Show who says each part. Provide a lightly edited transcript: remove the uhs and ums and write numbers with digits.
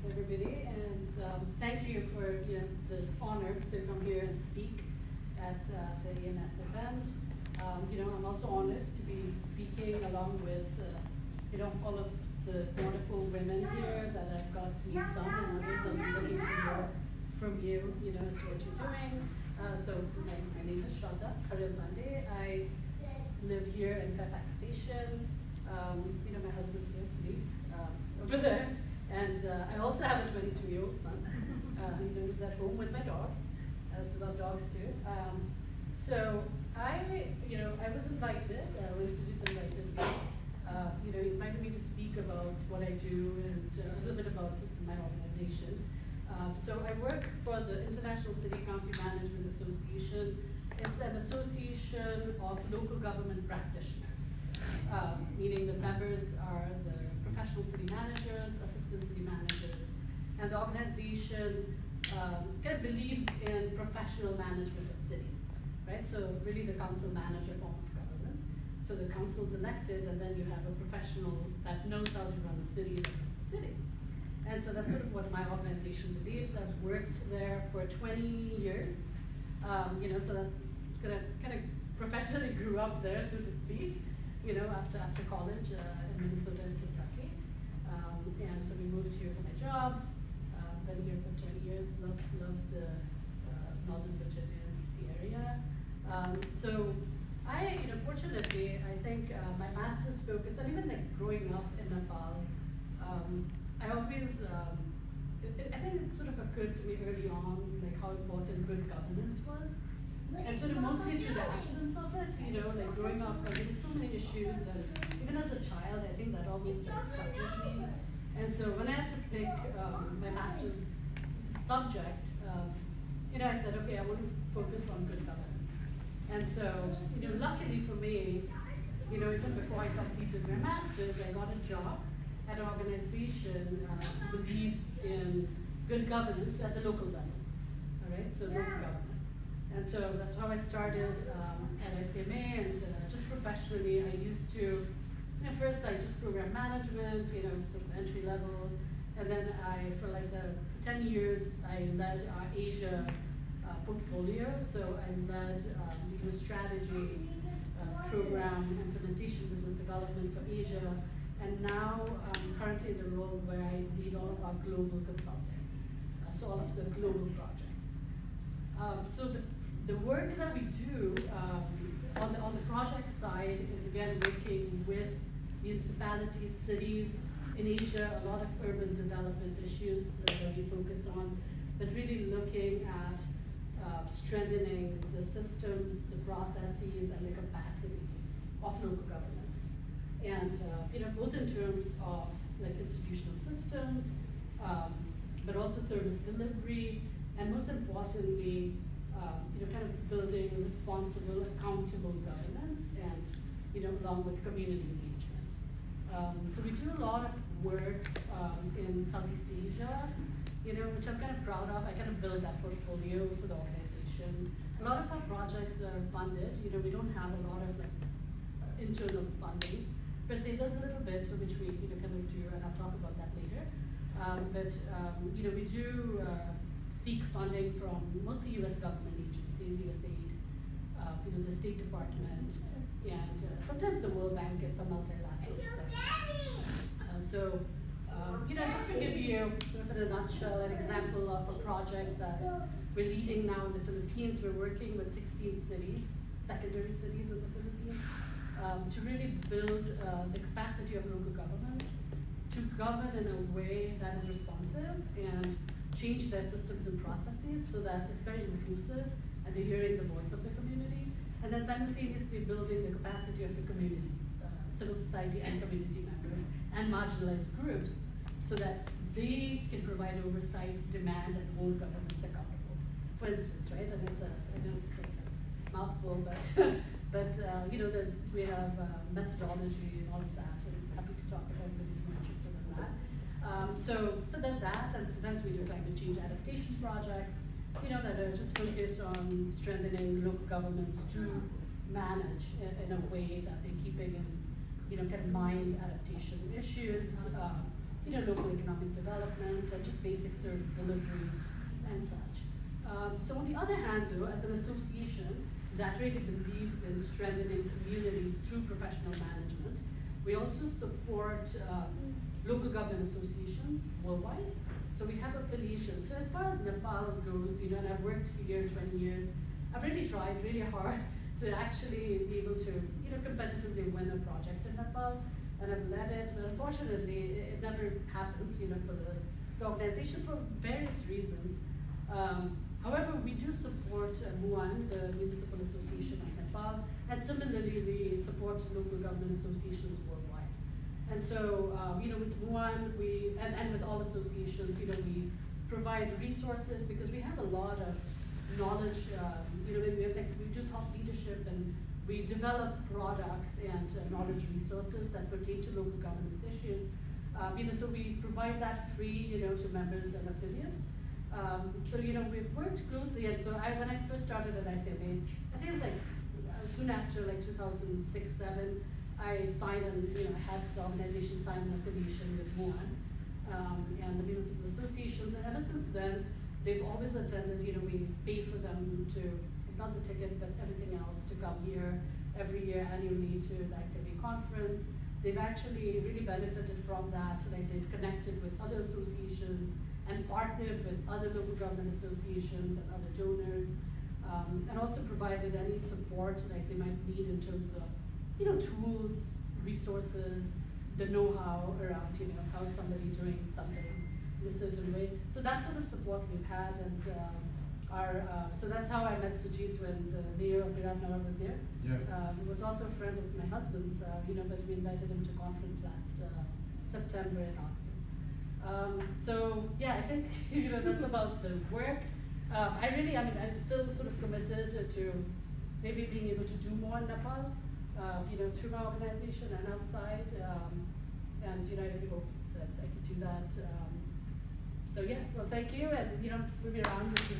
Speaker 1: everybody, and thank you for this honor to come here and speak at the ANS event. I'm also honored to be speaking along with all of the wonderful women here that I've got to meet some, and others I'm looking to hear from you, as to what you're doing. So my name is Shraddha Kharel Pandey. I live here in Fairfax Station. My husband's here, Steve, over there. And I also have a 22-year-old son who lives at home with my dog. I still love dogs too. So I was invited. Institute invited me. He invited me to speak about what I do and a little bit about my organization. So I work for the International City County Management Association. It's an association of local government practitioners, meaning the members are the professional city managers, assistant city managers, and the organization kind of believes in professional management of cities, right? So really the council manager form of government. So the council's elected, and then you have a professional that knows how to run the city and runs the city. And so that's sort of what my organization believes. I've worked there for 20 years. So that's kind of professionally grew up there, so to speak, after college in Minnesota and Kentucky. And so we moved here for my job. Been here for 20 years, love the Northern Virginia, DC area. So fortunately, I think my master's focus, and even like growing up in Nepal, I always, I think it sort of occurred to me early on, like how important good governance was. And sort of mostly through the absence of it, like growing up, there were so many issues, and even as a child, I think that always stuck with me. And so when I had to pick my master's subject, I said, okay, I want to focus on good governance. And so, luckily for me, even before I completed my master's, I got a job at an organization who believes in good governance at the local level. All right, so local governance. And so that's how I started at ICMA, and just professionally, I used to, first I just program management, sort of entry level, and then for like the 10 years, I led our Asia portfolio. So I led strategy, program, implementation, business development for Asia, and now I'm currently in the role where I lead all of our global consulting, so all of the global projects. So the work that we do on the project side is again working with municipalities, cities in Asia, a lot of urban development issues that we focus on, but really looking at strengthening the systems, the processes, and the capacity of local governments. And both in terms of like institutional systems, but also service delivery, and most importantly, kind of building responsible, accountable governance, and along with community engagement. So we do a lot of work in Southeast Asia, which I'm kind of proud of. I kind of built that portfolio for the organization. A lot of our projects are funded. We don't have a lot of like internal funding per se. There's a little bit which we kind of do, and I'll talk about that later. We do seek funding from mostly U.S. government agencies, USAID, the State Department, and sometimes the World Bank gets some multilateral stuff. Just to give you sort of in a nutshell an example of a project that we're leading now in the Philippines. We're working with 16 cities, secondary cities in the Philippines, to really build the capacity of local governments to govern in a way that is responsive and change their systems and processes so that it's very inclusive and they're hearing the voice of the community, and then simultaneously building the capacity of the community, civil society and community members, and marginalized groups so that they can provide oversight, demand, and hold governments accountable. For instance, right, and I know it's like a mouthful, but we have methodology and all of that, and I'm happy to talk about it if you're interested in that. So there's that, and sometimes we do climate change adaptation projects, that are just focused on strengthening local governments to manage in a way that they're keeping in, kind of mind adaptation issues, local economic development and just basic service delivery and such. So on the other hand, though, as an association that really believes in strengthening communities through professional management, we also support local government associations worldwide. So we have affiliations. So as far as Nepal goes, and I've worked here 20 years, I've really tried really hard to actually be able to, competitively win a project in Nepal, and I've led it, but unfortunately, it never happened, for the organization for various reasons. However, we do support MUAN, the Municipal Association of Nepal, and similarly, we support local government associations worldwide. And so, with MUAN, and with all associations, we provide resources because we have a lot of knowledge. We do thought leadership, and we develop products and knowledge resources that pertain to local governance issues. So we provide that free, to members and affiliates. So we've worked closely, and so when I first started at ICMA, I think it was soon after 2006-07, I signed and I had the organization sign an affiliation with MUAN and the municipal associations, and ever since then they've always attended. We pay for them to, not the ticket but everything else, to come here every year annually to the ICMA conference. They've actually really benefited from that. They've connected with other associations and partnered with other local government associations and other donors, and also provided any support they might need in terms of, tools, resources, the know-how around, how is somebody doing something in a certain way. So that sort of support we've had, and so that's how I met Sujit when the mayor of Viratnagara was here. Yeah. He was also a friend of my husband's, but we invited him to conference last September in Austin. So yeah, I think that's about the work. I'm still sort of committed to maybe being able to do more in Nepal, through my organization and outside, and I really hope that I could do that. So yeah, well, thank you, and we'll be around if you